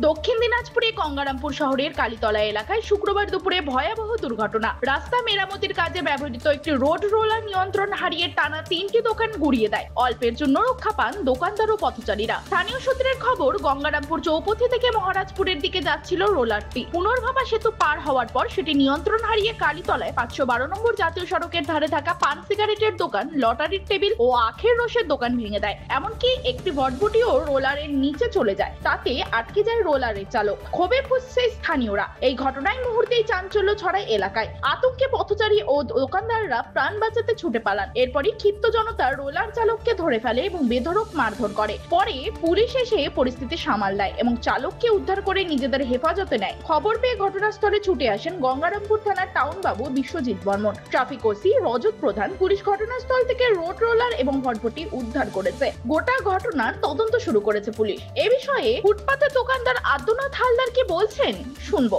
দক্ষিণ দিনাজপুরে গঙ্গারামপুর শহরের কালীতলা এলাকায় শুক্রবার দুপুরে ভয়াবহ দুর্ঘটনা। রাস্তা মেরামতির কাজে ব্যবহৃত একটি রোড রোলার নিয়ন্ত্রণ হারিয়ে টানা 3টি দোকান গুড়িয়ে দেয়। অল্পের জন্য রক্ষা পান দোকানদার ও পথচারীরা। স্থানীয় সূত্রের খবর, গঙ্গারামপুর চৌপথি থেকে মহারাজপুরের দিকে যাচ্ছিল রোলারটি। পুনর্ভাবা সেতু পার হওয়ার পর সেটি নিয়ন্ত্রণ হারিয়ে কালীতলায় 512 নম্বর জাতীয় সড়কের ধারে থাকা পান সিগারেটের দোকান, লটারির টেবিল ও আখের রসের দোকান ভেঙে দেয়। এমনকি একটি ভটভটিও রোলারের নিচে চলে যায়, তাতে আটকে যায় রোলারের চালক। ক্ষোভে ফুঁসছে স্থানীয়রা। এই ঘটনায় মুহূর্তেই চাঞ্চল্য ছড়ায় এলাকায়। আতঙ্কে পথচারী ও দোকানদাররা প্রাণ বাঁচাতে ছুটে পালান। এরপরই ক্ষিপ্ত জনতা রোলার চালককে ধরে ফেলে এবং বেধড়ক মারধর করে। পরে পুলিশ এসে পরিস্থিতি সামাল দেয় এবং চালককে উদ্ধার করে নিজেদের হেফাজতে নেয়। খবর পেয়ে ঘটনাস্থলে ছুটে আসেন গঙ্গারামপুর থানার টাউন বাবু বিশ্বজিৎ বর্মন, ট্রাফিক ওসি রজত প্রধান। পুলিশ ঘটনাস্থল থেকে রোড রোলার এবং ভটভটি উদ্ধার করেছে। গোটা ঘটনার তদন্ত শুরু করেছে পুলিশ। এ বিষয়ে ফুটপাতের দোকানদার আব্দুনাথ হালদার কি বলছেন শুনবো।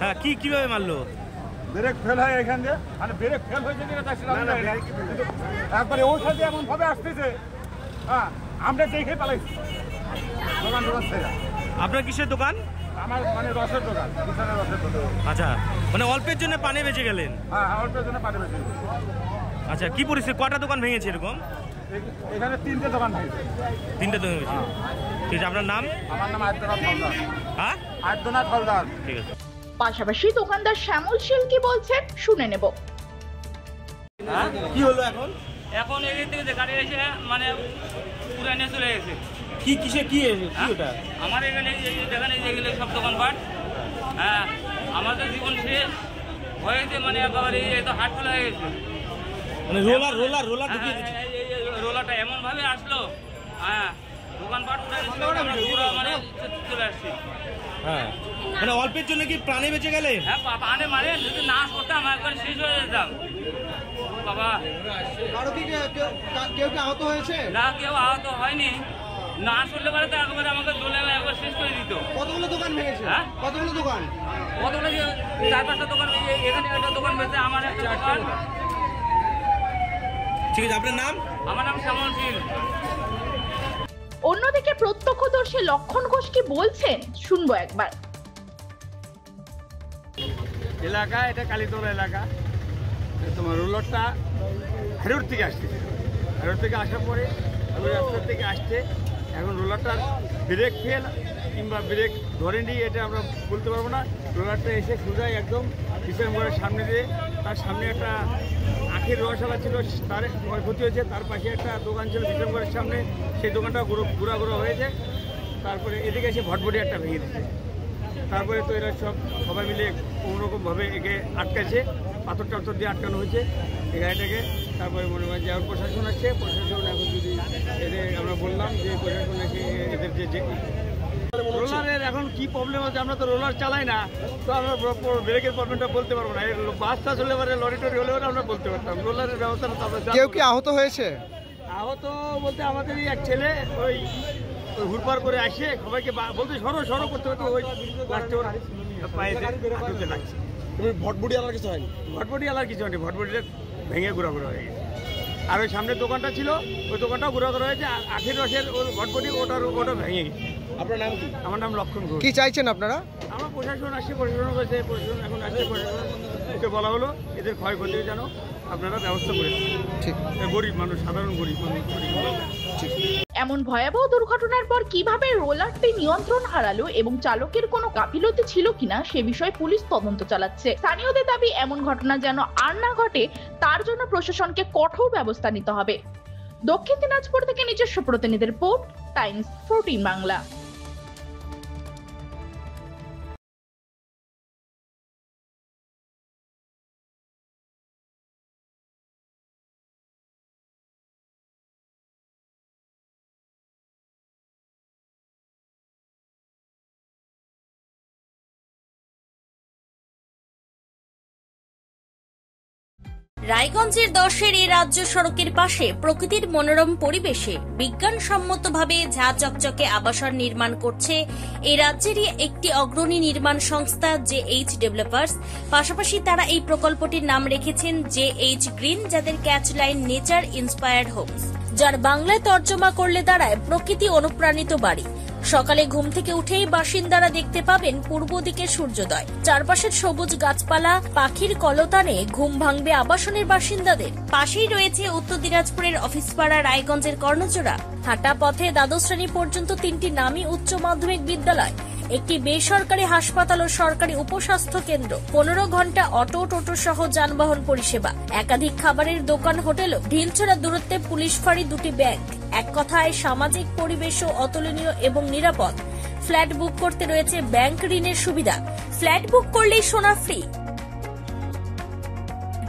হ্যাঁ, কিভাবে মারলো? ব্রেক ফেল হয় এখান দিয়ে, মানে ব্রেক ফেল হয়েছে একবারে ওই সাথে এমন ভাবে আসতেছে, হ্যাঁ আমরা দেখে পালাইছি। দোকান ছেড়ে। আপনার কিসের দোকান? আমার মানে রসের দোকান, কিষানের রসের দোকান। আচ্ছা, মানে অল্পের জন্য পানি বেঁচে গেলেন? হ্যাঁ, অল্পের জন্য পানি বেঁচে গেলেন। আচ্ছা, কি পরিস্থিতি? কটা দোকান ভেঙেছে এরকম? এখানে 3টে দোকান ভেঙেছে। 3টে দোকান ভেঙেছে। ঠিক আছে, আপনার নাম? আমার নাম আব্দুনাথ হালদার। হ্যাঁ, আব্দুনাথ হালদার। ঠিক আছে। পাশাপাশি দোকানদার শ্যামল শীল কি বলছেন শুনে নেব। কি হলো এখন? এখন এদিক থেকে গাড়ি এসে মানে পুরানে চলে গেছে। কি ওটা? আমার এখানে যেখানে যেগুলো সব দোকানপাট, হ্যাঁ আমাদের জীবন শেষ হয়েছে, মানে একেবারে তো হাট খোলা হয়ে গেছে। মানে রোলার ঢুকিয়ে দিচ্ছে। রোলারটা এমন ভাবে আসলো, হ্যাঁ দোকানপাট পুরো মানে চলে আসছি। হ্যাঁ, মানে অল্পের জন্য কি প্রাণে বেঁচে গেলে? হ্যাঁ, প্রাণে মানে যদি না করতাম একবার শেষ হয়ে যেতাম বাবা। কেউ আহত হয়েছে? না, কেউ আহত হয়নি। না করলে পারে তো একবারে আমাকে দোলে একবার শেষ করে দিত। কতগুলো দোকান ভেঙেছে? হ্যাঁ, কতগুলো দোকান? কতগুলো 4-5টা দোকান। এখানে একটা দোকান বেঁচে, আমার একটা দোকান। ঠিক আছে, আপনার নাম? আমার নাম শ্যামল শীল। অন্যদিকে প্রত্যক্ষদর্শী লক্ষণ ঘোষ কি বলছেন শুনবো একবার। এলাকা এটা কালীতলা এলাকা। তোমার রোলারটা হেরোর থেকে আসছে। হেরোর থেকে আসার পরে ওই রাস্তার থেকে আসছে। এখন রোলারটার ব্রেক ফেল কিংবা ব্রেক ধরেনি, এটা আমরা বলতে পারবো না। রোলারটা এসে সোজাই একদম কিষানগড়ের সামনে দিয়ে, তার সামনে একটা আখের রসওয়ালা ছিল, তার ক্ষয়ক্ষতি হয়েছে। তার পাশে একটা দোকান ছিল কিষানগড়ের সামনে, সেই দোকানটা ঘোরা হয়েছে। তারপরে এদিকে এসে ভটভটি একটা ভেঙে দিচ্ছে। তারপরে তো এরা সবাই মিলে কোনোরকমভাবে একে আটকাছে, পাথর দিয়ে আটকানো হয়েছে এই গাড়িটাকে। তারপরে মনে হয় যে প্রশাসন আসছে, প্রশাসন এখন যদি এদের আমরা বললাম যে প্রশাসন এসে এদের যে রোলারের এখন কি প্রবলেম হচ্ছে, আমরা তো রোলার চালাই না, তো আমরা ব্রেকের প্রবলেমটা বলতে পারবো না। বাসটা চলে পারে, লরি টরি হলেও আমরা বলতে পারতাম। রোলারের ব্যবস্থাটা তো আমরা। কেউ কি আহত হয়েছে? আহত বলতে আমাদেরই এক ছেলে ওই হুড়পার করে আসে সবাইকে বলতে সরো করতে হতো, ওই লাস্টে ওর পায়েতে হাঁটুতে লাগছে। ভটভটি আলার কিছু হয়নি? ভটভটি আলার কিছু হয়নি, ভটভটিটা ভেঙে ঘোরা হয়ে গেছে। আর ওই সামনের দোকানটা ছিল, ওই দোকানটাও ঘোরা হয়েছে। আখের রসের ওর ভটভটি ওটা ভেঙে গেছে। আপনার নাম কি? আমার নাম লক্ষণ ঘোষ। কি চাইছেন আপনারা? আমার প্রশাসন আসছে, প্রশাসন করেছে, প্রশাসন এখন আসছে। প্রশাসনকে বলা হলো এদের ক্ষয়ক্ষতি যেন আপনারা ব্যবস্থা করে দিন। ঠিক, গরিব মানুষ, সাধারণ গরিব মানুষ। এমন ভয়াবহ দুর্ঘটনার পর কিভাবে রোলারটি নিয়ন্ত্রণ হারালো এবং চালকের কোনো গাফিলতি ছিল কিনা সে বিষয়ে পুলিশ তদন্ত চালাচ্ছে। স্থানীয়দের দাবি, এমন ঘটনা যেন আর না ঘটে তার জন্য প্রশাসনকে কঠোর ব্যবস্থা নিতে হবে। দক্ষিণ দিনাজপুর থেকে নিজস্ব প্রতিনিধি রিপোর্ট, টাইমস 14 বাংলা। রায়গঞ্জের 10-এর এই রাজ্য সড়কের পাশে প্রকৃতির মনোরম পরিবেশে বিজ্ঞানসম্মতভাবে ঝা চকচকে আবাসন নির্মাণ করছে এই রাজ্যেরই একটি অগ্রণী নির্মাণ সংস্থা JH ডেভেলপার্স। পাশাপাশি তারা এই প্রকল্পটির নাম রেখেছেন JH গ্রিন, যাদের catch line nature inspired homes. যার বাংলায় তর্জমা করলে দাঁড়ায় প্রকৃতি অনুপ্রাণিত বাড়ি। সকালে ঘুম থেকে উঠেই বাসিন্দারা দেখতে পাবেন পূর্ব দিকে সূর্যোদয়। চারপাশের সবুজ গাছপালা, পাখির কলতানে ঘুম ভাঙবে আবাসনের বাসিন্দাদের। পাশেই রয়েছে উত্তর দিনাজপুরের অফিসপাড়া রায়গঞ্জের কর্ণজোড়া। হাঁটা পথে দ্বাদশ শ্রেণী পর্যন্ত 3টি নামী উচ্চ মাধ্যমিক বিদ্যালয়, একটি বেসরকারি হাসপাতাল ও সরকারি উপস্বাস্থ্য কেন্দ্র, 15 ঘন্টা অটো, টোটো সহ যানবাহন পরিষেবা, একাধিক খাবারের দোকান, হোটেল, ঢিলছড়া দূরত্বে পুলিশ ফাঁড়ি, 2টি ব্যাংক। এক কথায় সামাজিক পরিবেশও অতুলনীয় এবং নিরাপদ। ফ্ল্যাট বুক করতে রয়েছে ব্যাংক ঋণের সুবিধা। ফ্ল্যাট বুক করলেই সোনা ফ্রি।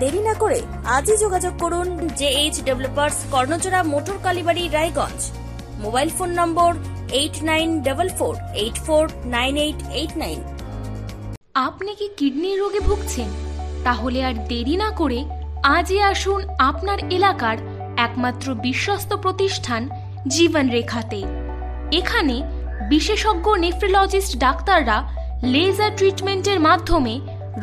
দেরি না করে আজই যোগাযোগ করুন JH developers, Karnajora, motor Kalibari, Raiganj. Mobile phone number 8944849889। আপনি কি কিডনি রোগে ভুগছেন? তাহলে আর দেরি না করে আজই আসুন আপনার এলাকার একমাত্র বিশ্বস্ত প্রতিষ্ঠান জীবন রেখাতে। এখানে বিশেষজ্ঞ নেফ্রোলজিস্ট ডাক্তাররা লেজার ট্রিটমেন্টের মাধ্যমে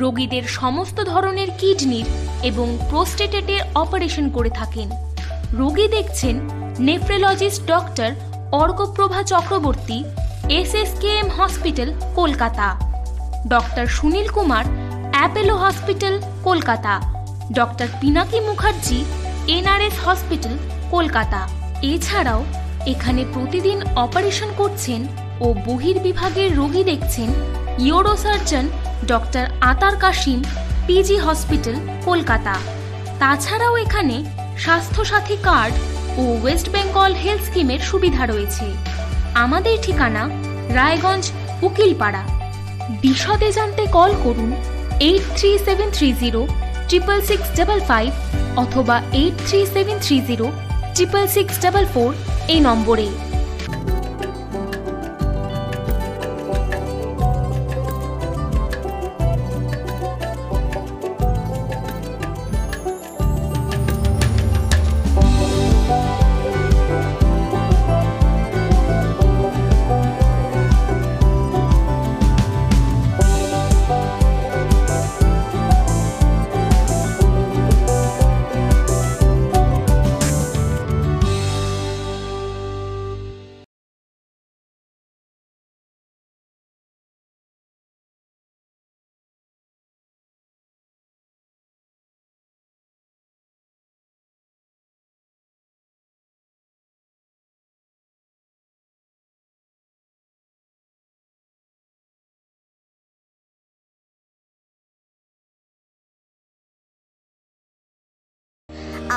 রোগীদের সমস্ত ধরনের কিডনির এবং প্রোস্টেটের অপারেশন করে থাকেন। রোগী দেখছেন nephrologist doctor Arkaprabha Chakraborty, SSKM hospital, Kolkata. Doctor Sunil Kumar, Apollo hospital, Kolkata. Doctor Pinaki Mukherjee, NRS hospital, Kolkata. এছাড়াও এখানে প্রতিদিন অপারেশন করছেন ও বহির্বিভাগের রোগী দেখছেন ইউরোসার্জন ডক্টর আতার কাশিম, PG হসপিটাল, কলকাতা। তাছাড়াও এখানে স্বাস্থ্যসাথী কার্ড ও ওয়েস্ট বেঙ্গল হেলথ স্কিমের সুবিধা রয়েছে। আমাদের ঠিকানা রায়গঞ্জ, উকিলপাড়া। বিশদে জানতে কল করুন 8373066655 অথবা 8373066644 এই নম্বরে।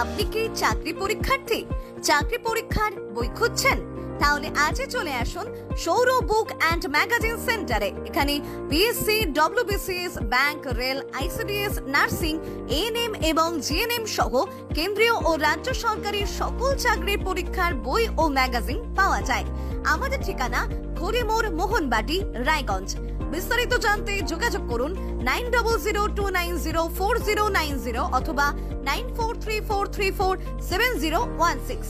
আপনি কি চাকরি পরীক্ষার্থী? চাকরি পরীক্ষার বই খুঁজছেন? তাহলে আজই চলে আসুন সৌরভ বুক অ্যান্ড ম্যাগাজিন সেন্টারে। এখানে BSc, WBCS, bank, rail, ICDS, nursing, ANM এবং GNM সহ কেন্দ্রীয় ও রাজ্য সরকারের সকল চাকরির পরীক্ষার বই ও ম্যাগাজিন পাওয়া যায়। আমাদের ঠিকানা খড়িমোড়, মোহনবাটি, রায়গঞ্জ। বিস্তারিত জানতে যোগাযোগ করুন 9002904090 অথবা 9434347016।